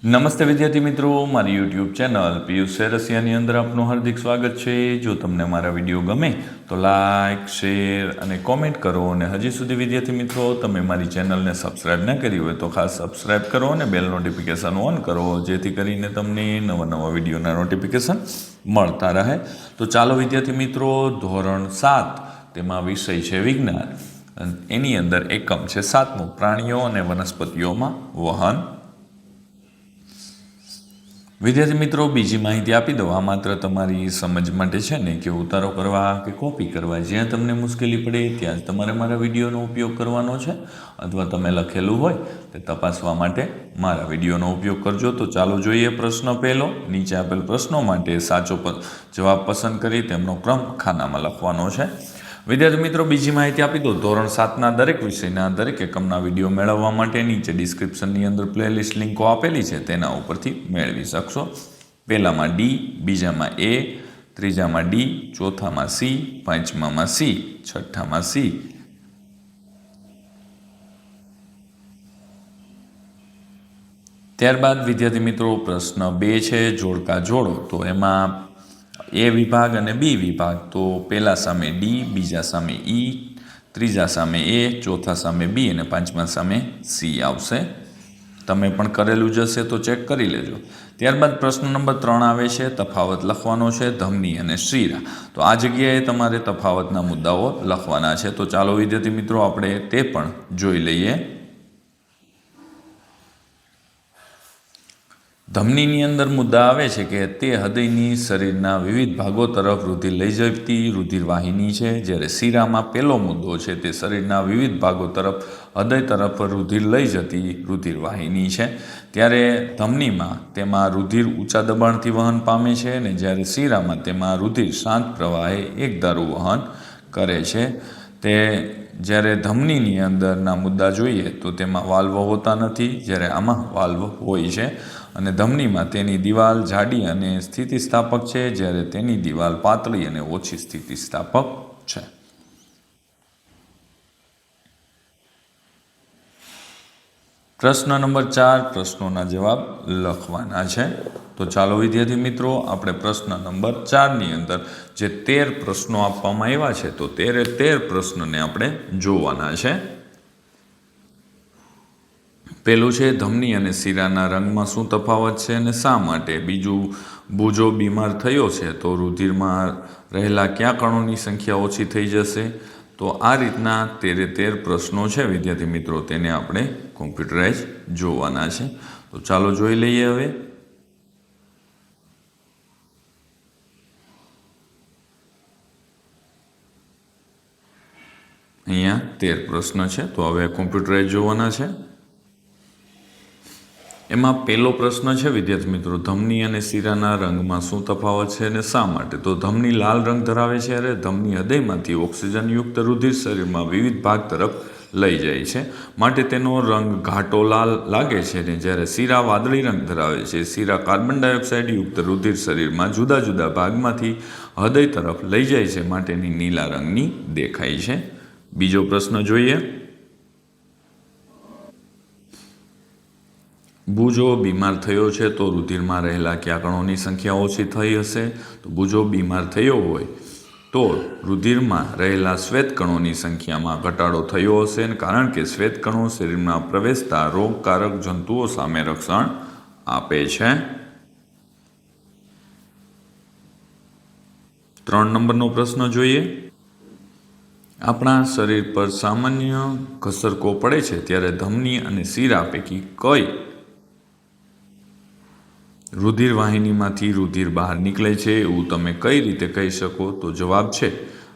નમસ્તે વિદ્યાર્થી મિત્રો, મારી યુટ્યુબ ચેનલ પિયુષ સેરસિયાની અંદર આપનું હાર્દિક સ્વાગત છે। જો તમને મારા વિડીયો ગમે તો લાઇક, શેર અને કોમેન્ટ કરો। અને હજી સુધી વિદ્યાર્થી મિત્રો તમે મારી ચેનલને સબસ્ક્રાઈબ ન કરી હોય તો ખાસ સબસ્ક્રાઈબ કરો અને બેલ નોટિફિકેશન ઓન કરો, જેથી કરીને તમને નવા વિડીયોના નોટિફિકેશન મળતા રહે। તો ચાલો વિદ્યાર્થી મિત્રો, ધોરણ 7 તેમાં વિષય છે વિજ્ઞાન, એની અંદર એકમ છે 7મું, પ્રાણીઓ અને વનસ્પતિઓમાં વહન। વિદ્યાર્થી મિત્રો, બીજી માહિતી આપી દઉં, આ માત્ર તમારી સમજ માટે છે ને કે ઉતારો કરવા કે કોપી કરવા જ્યાં તમને મુશ્કેલી પડે ત્યાં જ તમારે મારા વિડીયોનો ઉપયોગ કરવાનો છે, અથવા તમે લખેલું હોય તે તપાસવા માટે મારા વિડીયોનો ઉપયોગ કરજો। તો ચાલો જોઈએ પ્રશ્ન પહેલો। નીચે આપેલ પ્રશ્નો માટે સાચો જવાબ પસંદ કરી તેમનો ક્રમ ખાનામાં લખવાનો છે। વિદ્યાર્થી મિત્રો, બીજી માહિતી આપી દો, ધોરણ 7ના દરેક વિષયના દરેક એકમના વિડીયો મેળવવા માટે નીચે ડિસ્ક્રિપ્શનની અંદર પ્લેલિસ્ટ લિંકો આપેલી છે, તેના ઉપરથી મેળવી શકશો। પહેલામાં ડી, બીજામાં એ, ત્રીજામાં ડી, ચોથામાં સી, પાંચમામાં સી, છઠ્ઠામાં સી। ત્યારબાદ વિદ્યાર્થી મિત્રો, પ્રશ્ન 2 છે જોડકા જોડો। તો એમાં એ વિભાગ અને બી વિભાગ, તો પહેલા સામે ડી, બીજા સામે ઈ, ત્રીજા સામે એ, ચોથા સામે બી અને પાંચમા સામે સી આવશે। તમે પણ કરેલું જશે તો ચેક કરી લેજો। ત્યારબાદ પ્રશ્ન નંબર 3 આવે છે, તફાવત લખવાનો છે ધમની અને શિરા। તો આ જગ્યાએ તમારે તફાવતના મુદ્દાઓ લખવાના છે। તો ચાલો વિદ્યાર્થી મિત્રો, આપણે તે પણ જોઈ લઈએ। ધમનીની અંદર મુદ્દા આવે છે કે તે હૃદયની શરીરના વિવિધ ભાગો તરફ રુધિર લઈ જતી રુધિરવાહિની છે, જ્યારે શિરામાં પહેલો મુદ્દો છે તે શરીરના વિવિધ ભાગો તરફ હૃદય તરફ રુધિર લઈ જતી રુધિરવાહિની છે। ત્યારે ધમનીમાં તેમાં રુધિર ઊંચા દબાણથી વહન પામે છે, અને જ્યારે શિરામાં તેમાં રુધિર શાંત પ્રવાહે એકધારું વહન કરે છે। તે જ્યારે ધમનીની અંદરના મુદ્દા જોઈએ તો તેમાં વાલ્વ હોતા નથી, જ્યારે આમાં વાલ્વ હોય છે। અને ધમનીમાં તેની દિવાલ જાડી અને સ્થિતિસ્થાપક છે, જ્યારે તેની દિવાલ પાતળી અને ઓછી સ્થિતિસ્થાપક છે। પ્રશ્ન નંબર 4, પ્રશ્નોના જવાબ લખવાના છે। તો ચાલો વિદ્યાર્થી મિત્રો, આપણે પ્રશ્ન નંબર 4ની અંદર જે 13 પ્રશ્નો આપવામાં આવ્યા છે તો 13 પ્રશ્નને આપણે જોવાના છે। પહેલું છે, ધમની અને શિરાના રંગમાં શું તફાવત છે અને શા માટે? બીજું, બુજો બીમાર થયો છે તો રુધિરમાં રહેલા કયા કણોની સંખ્યા ઓછી થઈ જશે? તો આ રીતના 13 પ્રશ્નો છે વિદ્યાર્થી મિત્રો, તેને આપણે કોમ્પ્યુટરાઇઝ જોવાના છે। તો ચાલો જોઈ લઈએ। હવે અહીંયા 13 પ્રશ્ન છે, તો હવે કોમ્પ્યુટરાઇઝ જોવાના છે। એમાં પહેલો પ્રશ્ન છે વિદ્યાર્થી મિત્રો, ધમની અને શિરાના રંગમાં શું તફાવત છે અને શા માટે? તો ધમની લાલ રંગ ધરાવે છે, અને ધમની હૃદયમાંથી ઓક્સિજનયુક્ત રુધિર શરીરમાં વિવિધ ભાગ તરફ લઈ જાય છે, માટે તેનો રંગ ઘાટો લાલ લાગે છે। અને જ્યારે શિરા વાદળી રંગ ધરાવે છે, શિરા કાર્બન ડાયોક્સાઇડ યુક્ત રુધિર શરીરમાં જુદા જુદા ભાગમાંથી હૃદય તરફ લઈ જાય છે, માટેની નીલા રંગની દેખાય છે। બીજો પ્રશ્ન જોઈએ, બુજો બીમાર થયો છે તો રુધિરમાં રહેલા કયા કણોની સંખ્યા ઓછી થઈ હશે? તો બુજો બીમાર થયો હોય તો રુધિરમાં રહેલા શ્વેત કણોની સંખ્યામાં ઘટાડો થયો હશે, કારણ કે શ્વેત કણો શરીરમાં પ્રવેશતા રોગકારક જંતુઓ સામે રક્ષણ આપે છે। 3 નંબરનો પ્રશ્ન જોઈએ, આપણા શરીર પર સામાન્ય ઘસરકો પડે છે ત્યારે ધમની અને શિરા પૈકી કઈ રુધિરવાહિનીમાંથી રુધિર બહાર નીકળે છે એવું તમે કઈ રીતે કહી શકો? તો જવાબ છે,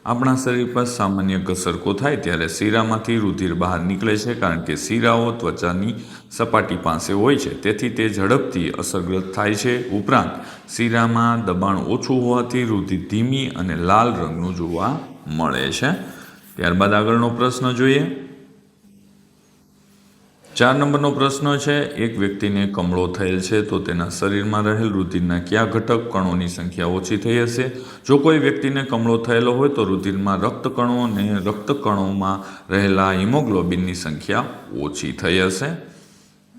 આપણા શરીર પર સામાન્ય ઘસરકો થાય ત્યારે શિરામાંથી રુધિર બહાર નીકળે છે, કારણ કે શિરાઓ ત્વચાની સપાટી પાસે હોય છે, તેથી તે ઝડપથી અસરગ્રસ્ત થાય છે। ઉપરાંત શિરામાં દબાણ ઓછું હોવાથી રુધિર ધીમી અને લાલ રંગનું જોવા મળે છે। ત્યારબાદ આગળનો પ્રશ્ન જોઈએ। 4 નંબરનો પ્રશ્ન છે, એક વ્યક્તિને કમળો થયેલ છે તો તેના શરીરમાં રહેલ રુધિરના કયા ઘટક કણોની સંખ્યા ઓછી થઈ હશે? જો કોઈ વ્યક્તિને કમળો થયેલો હોય તો રુધિરમાં રક્તકણો અને રક્તકણોમાં રહેલા હિમોગ્લોબિનની સંખ્યા ઓછી થઈ હશે।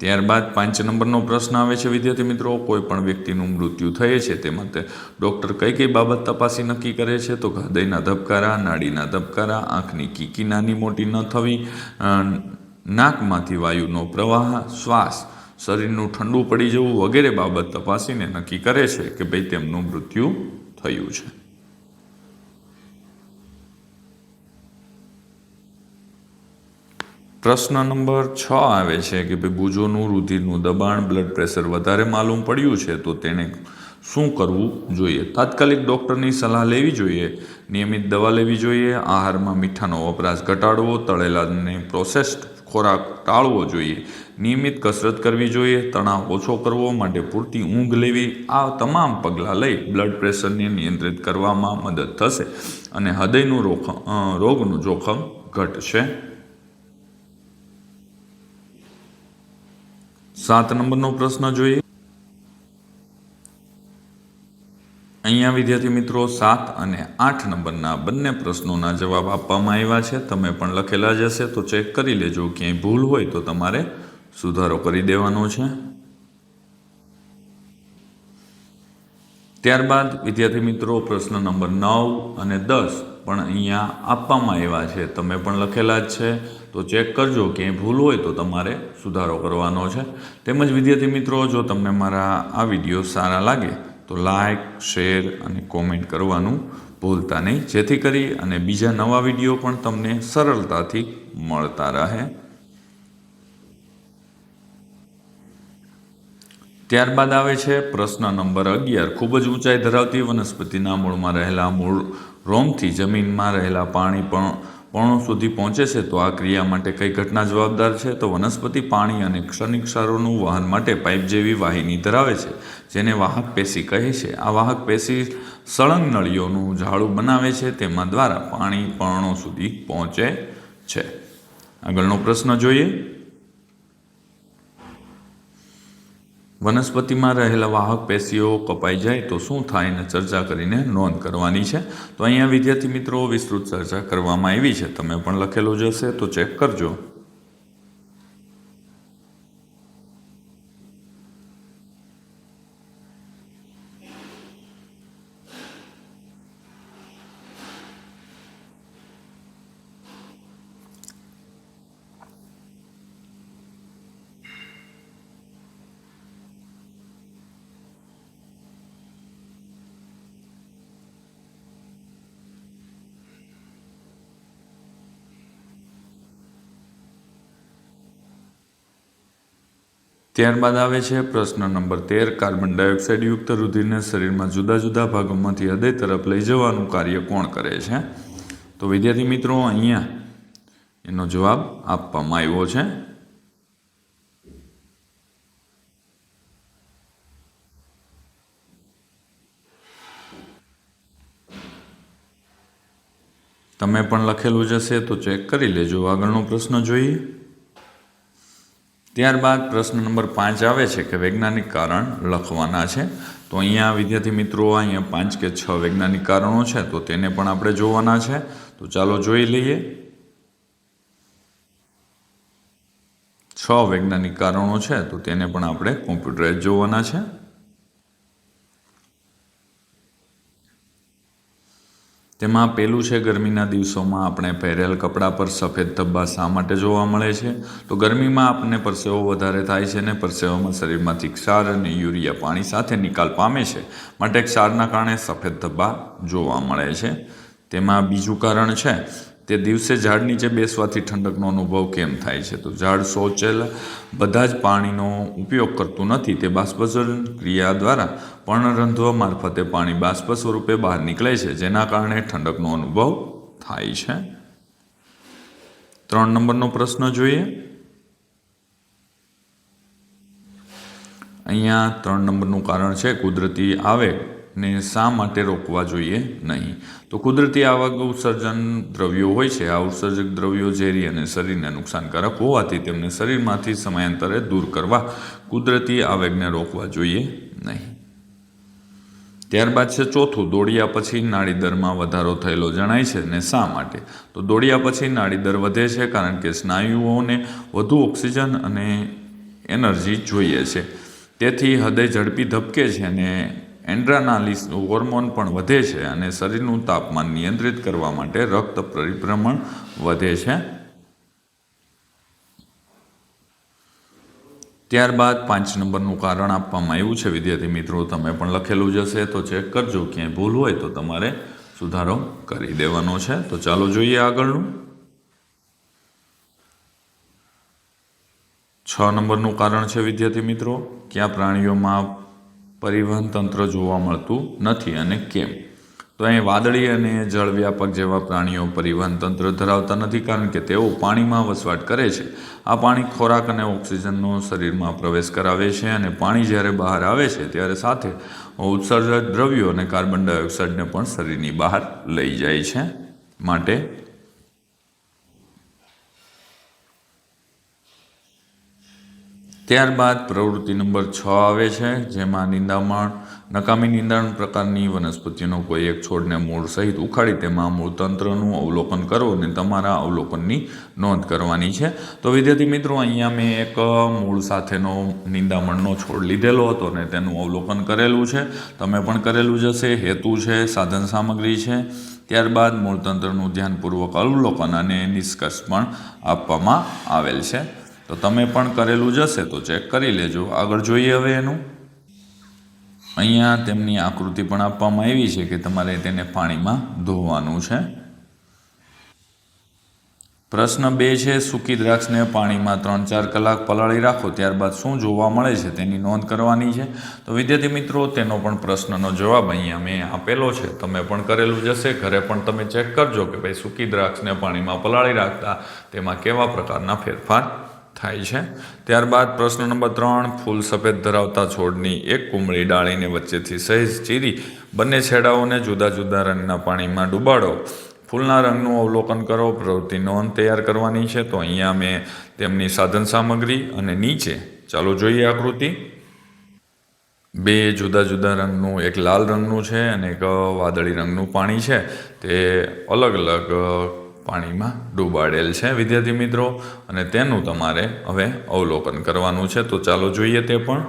ત્યારબાદ 5 નંબરનો પ્રશ્ન આવે છે વિદ્યાર્થી મિત્રો, કોઈ પણ વ્યક્તિનું મૃત્યુ થયે છે તે માટે ડૉક્ટર કઈ કઈ બાબત તપાસી નક્કી કરે છે? તો હૃદયના ધબકારા, નાડીના ધબકારા, આંખની કીકી નાની મોટી ન થવી, નાકમાંથી વાયુનો પ્રવાહ, શ્વાસ, શરીરનું ઠંડુ પડી જવું વગેરે બાબત તપાસીને નક્કી કરે છે કે ભાઈ તેમનું મૃત્યુ થયું છે. પ્રશ્ન નંબર 6 આવે છે કે ભાઈ બુજોનું રુધિરનું દબાણ, બ્લડ પ્રેશર વધારે માલુમ પડ્યું છે તો તેણે શું કરવું જોઈએ? તાત્કાલિક ડૉક્ટરની સલાહ લેવી જોઈએ, નિયમિત દવા લેવી જોઈએ, આહારમાં મીઠાનો વપરાશ ઘટાડવો, તળેલા અને પ્રોસેસ્ડ ખોરાક ટાળવો જોઈએ, નિયમિત કસરત કરવી જોઈએ, તણાવ ઓછો કરવો માટે પૂરતી ઊંઘ લેવી. આ તમામ પગલાં લઈ બ્લડ પ્રેશરને નિયંત્રિત કરવામાં મદદ થશે અને હૃદયનું રોગનું જોખમ ઘટશે. 7 નંબરનો પ્રશ્ન જોઈએ. અહીંયા વિદ્યાર્થી મિત્રો 7 અને 8 નંબરના બંને પ્રશ્નોના જવાબ આપવામાં આવ્યા છે. તમે પણ લખેલા જ હશે તો ચેક કરી લેજો, ક્યાંય ભૂલ હોય તો તમારે સુધારો કરી દેવાનો છે. ત્યારબાદ વિદ્યાર્થી મિત્રો પ્રશ્ન નંબર 9 અને 10 પણ અહીંયા આપવામાં આવ્યા છે. તમે પણ લખેલા જ છે તો ચેક કરજો, ક્યાંય ભૂલ હોય તો તમારે સુધારો કરવાનો છે. તેમજ વિદ્યાર્થી મિત્રો, જો તમને મારા આ વિડીયો સારા લાગે તો લાઈક, શેર અને કોમેન્ટ કરવાનું ભૂલતા નહીં, જેથી કરી અને બીજા નવા વિડીયો પણ તમને સરળતાથી મળતા રહે. ત્યારબાદ આવે છે પ્રશ્ન નંબર 11. ખૂબ જ ઊંચાઈ ધરાવતી વનસ્પતિના મૂળમાં રહેલા મૂળ રોમથી જમીનમાં રહેલા પાણી પર્ણો સુધી પહોંચે છે તો આ ક્રિયા માટે કઈ ઘટના જવાબદાર છે? તો વનસ્પતિ પાણી અને ક્ષણિક ક્ષારોનું વહન માટે પાઇપ જેવી વાહિની ધરાવે છે, જેને વાહક પેશી કહે છે. આ વાહક પેશી સળંગ નળીઓનું જાળું બનાવે છે, તેમાં દ્વારા પાણી પર્ણો સુધી પહોંચે છે. આગળનો પ્રશ્ન જોઈએ. વનસ્પતિમાં રહેલા વાહક પેશીઓ કપાઈ જાય તો શું થાય એને ચર્ચા કરીને નોંધ કરવાની છે. તો અહીંયા વિદ્યાર્થી મિત્રો વિસ્તૃત ચર્ચા કરવામાં આવી છે. તમે પણ લખેલું જ હશે તો ચેક કરજો. ત્યારબાદ આવે છે પ્રશ્ન નંબર 13. કાર્બન ડાયોક્સાઇડ યુક્ત રુધિરને શરીરમાં જુદા જુદા ભાગોમાંથી હૃદય તરફ લઈ જવાનું કાર્ય કોણ કરે છે? તો વિદ્યાર્થી મિત્રો અહીંયા એનો જવાબ આપવામાં આવ્યો છે. તમે પણ લખેલું જ હશે તો ચેક કરી લેજો. આગળનો પ્રશ્ન જોઈએ. ત્યારબાદ પ્રશ્ન નંબર 5 આવે છે કે વૈજ્ઞાનિક કારણ લખવાના છે. તો અહીંયા વિદ્યાર્થી મિત્રો અહીંયા 5 કે 6 વૈજ્ઞાનિક કારણો છે તો તેને પણ આપણે જોવાના છે. તો ચાલો જોઈ લઈએ. 6 વૈજ્ઞાનિક કારણો છે તો તેને પણ આપણે કોમ્પ્યુટરાઇઝ જોવાના છે. તેમાં પહેલું છે ગરમીના દિવસોમાં આપણે પહેરેલ કપડાં પર સફેદ ધબ્બા શા માટે જોવા મળે છે? તો ગરમીમાં આપણને પરસેવો વધારે થાય છે અને પરસેવામાં શરીરમાંથી ક્ષાર અને યુરિયા પાણી સાથે નિકાલ પામે છે, માટે ક્ષારના કારણે સફેદ ધબ્બા જોવા મળે છે. તેમાં બીજું કારણ છે તે દિવસે ઝાડ નીચે બેસવાથી ઠંડકનો અનુભવ કેમ થાય છે? તો ઝાડ શૌચેલા બધા જ પાણીનો ઉપયોગ કરતું નથી, તે બાષ્પીભવન ક્રિયા દ્વારા પર્ણરંધ્ર મારફતે પાણી બાષ્પ સ્વરૂપે બહાર નીકળે છે, જેના કારણે ઠંડકનો અનુભવ થાય છે. 3 નંબરનો પ્રશ્ન જોઈએ. અહીંયા 3 નંબરનું કારણ છે કુદરતી આવેગને શા માટે રોકવા જોઈએ નહીં? તો કુદરતી આવેગ ઉત્સર્જન દ્રવ્યો હોય છે. આ ઉત્સર્જક દ્રવ્યો ઝેરી અને શરીરને નુકસાનકારક હોવાથી તેમને શરીરમાંથી સમયાંતરે દૂર કરવા કુદરતી આવેગને રોકવા જોઈએ નહીં. ત્યારબાદ છે ચોથું, દોડ્યા પછી નાડી દરમાં વધારો થયેલો જણાય છે ને શા માટે? તો દોડ્યા પછી નાડી દર વધે છે કારણ કે સ્નાયુઓને વધુ ઓક્સિજન અને એનર્જી જોઈએ છે. તેથી હૃદય ઝડપી ધબકે છે અને એન્ડ્રેનાલિન હોર્મોન પણ વધે છે અને શરીરનું તાપમાન નિયંત્રિત કરવા માટે રક્ત પરિભ્રમણ વધે છે. ત્યારબાદ 5 નંબરનું કારણ આપવામાં આવ્યું છે વિદ્યાર્થી મિત્રો, તમે પણ લખેલું જ હશે તો ચેક કરજો, ક્યાંય ભૂલ હોય તો તમારે સુધારો કરી દેવાનો છે. તો ચાલો જોઈએ આગળનું. 6 નંબરનું કારણ છે વિદ્યાર્થી મિત્રો, કયા પ્રાણીઓમાં પરિવહન તંત્ર જોવા મળતું નથી અને કેમ? તો અહીં વાદળી અને જળવ્યાપક જેવા પ્રાણીઓ પરિવહન તંત્ર ધરાવતા નથી, કારણ કે તેઓ પાણીમાં વસવાટ કરે છે. આ પાણી ખોરાક અને ઓક્સિજનનો શરીરમાં પ્રવેશ કરાવે છે અને પાણી જ્યારે બહાર આવે છે ત્યારે સાથે ઉત્સર્જિત દ્રવ્યો અને કાર્બન ડાયોક્સાઇડને પણ શરીરની બહાર લઈ જાય છે. માટે ત્યારબાદ પ્રવૃત્તિ નંબર 6 આવે છે, જેમાં નકામી નિંદામણ પ્રકારની વનસ્પતિનો કોઈ એક છોડને મૂળ સહિત ઉખાડી તેમાં મૂળતંત્રનું અવલોકન કરો અને તમારા અવલોકનની નોંધ કરવાની છે. તો વિદ્યાર્થી મિત્રો, અહીંયા મેં એક મૂળ સાથેનો નિંદામણનો છોડ લીધેલો હતો અને તેનું અવલોકન કરેલું છે. તમે પણ કરેલું જ હશે. હેતુ છે, સાધન સામગ્રી છે, ત્યારબાદ મૂળતંત્રનું ધ્યાનપૂર્વક અવલોકન અને નિષ્કર્ષ પણ આપવામાં આવેલ છે. તો તમે પણ કરેલું જ હશે તો ચેક કરી લેજો. આગળ જોઈએ હવે એનું. અહીંયા તેમની આકૃતિ પણ આપવામાં આવી છે કે તમારે તેને પાણીમાં ધોવાનું છે. પ્રશ્ન 2 છે, સૂકી દ્રાક્ષને પાણીમાં 3-4 કલાક પલાળી રાખો, ત્યારબાદ શું જોવા મળે છે તેની નોંધ કરવાની છે. તો વિદ્યાર્થી મિત્રો, તેનો પણ પ્રશ્નનો જવાબ અહીંયા મેં આપેલો છે. તમે પણ કરેલું જ હશે. ઘરે પણ તમે ચેક કરજો કે ભાઈ સૂકી દ્રાક્ષને પાણીમાં પલાળી રાખતા તેમાં કેવા પ્રકારના ફેરફાર થાય છે. ત્યારબાદ પ્રશ્ન નંબર 3, ફૂલ સફેદ ધરાવતા છોડની એક કુમળી ડાળીને વચ્ચેથી સહેજ ચીરી બંને છેડાઓને જુદા જુદા રંગના પાણીમાં ડૂબાડો. ફૂલના રંગનું અવલોકન કરો. પ્રવૃત્તિ નોંધ તૈયાર કરવાની છે. તો અહીંયા મેં તેમની સાધન સામગ્રી અને નીચે ચાલો જોઈએ આકૃતિ. 2 જુદા જુદા રંગનું, એક લાલ રંગનું છે અને એક વાદળી રંગનું પાણી છે, તે અલગ અલગ પાણીમાં ડૂબાડેલ છે વિદ્યાર્થી મિત્રો, અને તેનું તમારે હવે અવલોકન કરવાનું છે. તો ચાલો જોઈએ તે પણ.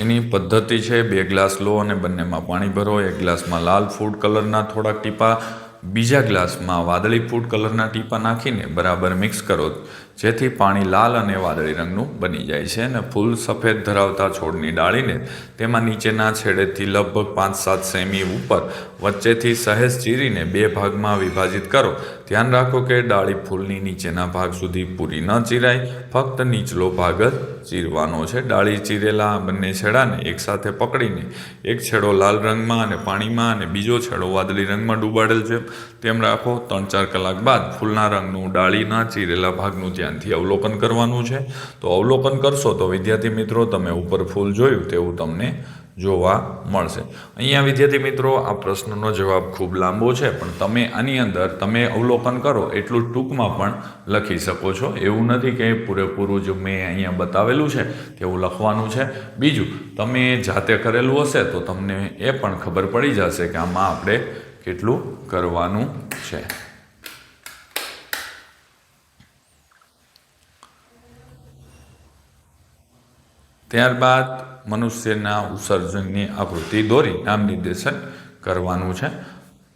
એની પદ્ધતિ છે, 2 ગ્લાસ લો અને બંનેમાં પાણી ભરો. એક ગ્લાસમાં લાલ ફૂડ કલરના થોડાક ટીપા, બીજા ગ્લાસમાં વાદળી ફૂડ કલરના ટીપા નાખીને બરાબર મિક્સ કરો, જેથી પાણી લાલ અને વાદળી રંગનું બની જાય છે. અને ફૂલ સફેદ ધરાવતા છોડની ડાળીને તેમાં નીચેના છેડેથી લગભગ 5-7 સેમી ઉપર વચ્ચેથી સહેજ ચીરીને 2 ભાગમાં વિભાજિત કરો. ધ્યાન રાખો કે ડાળી ફૂલની નીચેના ભાગ સુધી પૂરી ન ચીરાય, ફક્ત નીચલો ભાગ જ ચીરવાનો છે. ડાળી ચીરેલા બંને છેડાને એકસાથે પકડીને એક છેડો લાલ રંગમાં અને પાણીમાં અને બીજો છેડો વાદળી રંગમાં ડૂબાડેલ છે તેમ રાખો. 3-4 કલાક બાદ ફૂલના રંગનું ડાળીના ચીરેલા ભાગનું ધ્યાનથી અવલોકન કરવાનું છે. તો અવલોકન કરશો તો વિદ્યાર્થી મિત્રો, તમે ઉપર ફૂલ જોયું તેવું તમને જોવા મળશે. અહીંયા વિદ્યાર્થી મિત્રો, આ પ્રશ્નનો જવાબ ખૂબ લાંબો છે, પણ તમે આની અંદર તમે અવલોકન કરો એટલું ટૂંકમાં પણ લખી શકો છો. એવું નથી કે પૂરેપૂરું જ મેં અહીંયા બતાવેલું છે તેવું લખવાનું છે. બીજું, તમે જાતે કરેલું હશે તો તમને એ પણ ખબર પડી જશે કે આમાં આપણે કેટલું કરવાનું છે. ત્યારબાદ મનુષ્યના ઉત્સર્જનની આકૃતિ દોરી નામ નિર્દેશન કરવાનું છે.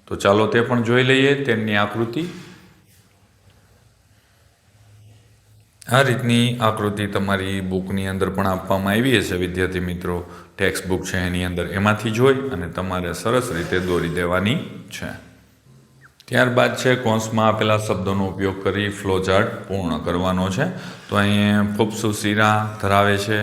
તો ચાલો તે પણ જોઈ લઈએ તેમની આકૃતિ. આ રીતની આકૃતિ તમારી બુકની અંદર પણ આપવામાં આવી હશે વિદ્યાર્થી મિત્રો. ટેક્સ્ટ બુક છે એની અંદર, એમાંથી જોઈ અને તમારે સરસ રીતે દોરી દેવાની છે. ત્યારબાદ છે, કૌંસમાં આપેલા શબ્દોનો ઉપયોગ કરી ફ્લોચાર્ટ પૂર્ણ કરવાનો છે. તો અહીંયા ફૂફસુ શીરા ધરાવે છે.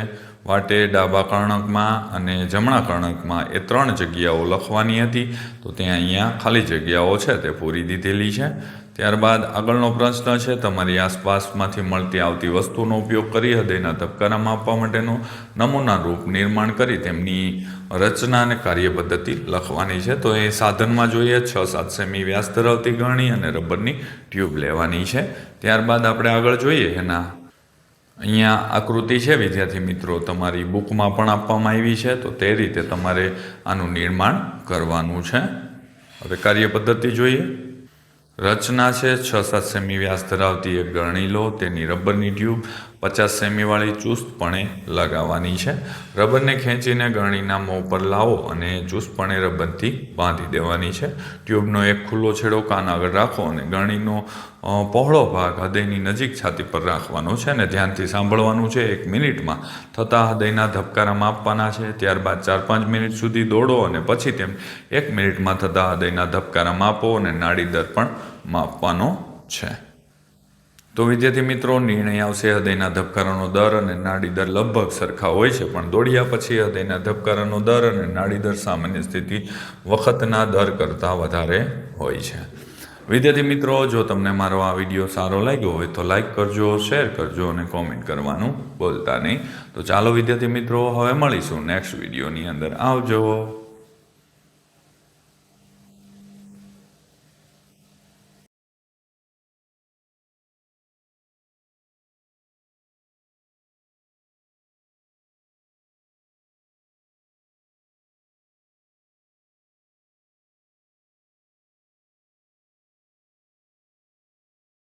વાટે ડાબા કર્ણકમાં અને જમણા કર્ણકમાં એ 3 જગ્યાઓ લખવાની હતી, તો ત્યાં અહીંયા ખાલી જગ્યાઓ છે તે પૂરી દીધેલી છે. ત્યારબાદ આગળનો પ્રશ્ન છે, તમારી આસપાસમાંથી મળતી આવતી વસ્તુનો ઉપયોગ કરી હૃદયના ધબકારા માપવા માટેનું નમૂના રૂપ નિર્માણ કરી તેમની રચના અને કાર્ય પદ્ધતિ લખવાની છે. તો એ સાધનમાં જોઈએ 6-7 સેમી વ્યાસ ધરાવતી ગળણી અને રબરની ટ્યુબ લેવાની છે. ત્યારબાદ આપણે આગળ જોઈએ એના અહીંયા આકૃતિ છે વિદ્યાર્થી મિત્રો, તમારી બુકમાં પણ આપવામાં આવી છે. તો તે રીતે તમારે આનું નિર્માણ કરવાનું છે. હવે કાર્ય પદ્ધતિ જોઈએ. રચના છે, 6-7 સેમી વ્યાસ ધરાવતી એક ગળણી લો, તેની રબરની ટ્યુબ 50 સેમીવાળી ચુસ્તપણે લગાવવાની છે. રબરને ખેંચીને ગરણીના મોં પર લાવો અને ચુસ્તપણે રબરથી બાંધી દેવાની છે. ટ્યુબનો એક ખુલ્લો છેડો કાન આગળ રાખો અને ગરણીનો પહોળો ભાગ હૃદયની નજીક છાતી પર રાખવાનો છે અને ધ્યાનથી સાંભળવાનું છે. 1 મિનિટમાં થતા હૃદયના ધબકારા માપવાના છે. ત્યારબાદ 4-5 મિનિટ સુધી દોડો અને પછી તેમ 1 મિનિટમાં થતા હૃદયના ધબકારા માપો અને નાડી દર પણ માપવાનો છે. તો વિદ્યાર્થી મિત્રો, નિર્ણય આવશે હૃદયના ધબકારાનો દર અને નાડી દર લગભગ સરખા હોય છે, પણ દોડ્યા પછી હૃદયના ધબકારાનો દર અને નાડી દર સામાન્ય સ્થિતિ વખતના દર કરતાં વધારે હોય છે. વિદ્યાર્થી મિત્રો, જો તમને મારો આ વિડીયો સારો લાગ્યો હોય તો લાઈક કરજો, શેર કરજો અને કોમેન્ટ કરવાનું ભૂલતા નહીં. તો ચાલો વિદ્યાર્થી મિત્રો, હવે મળીશું નેક્સ્ટ વિડીયોની અંદર. આવજો.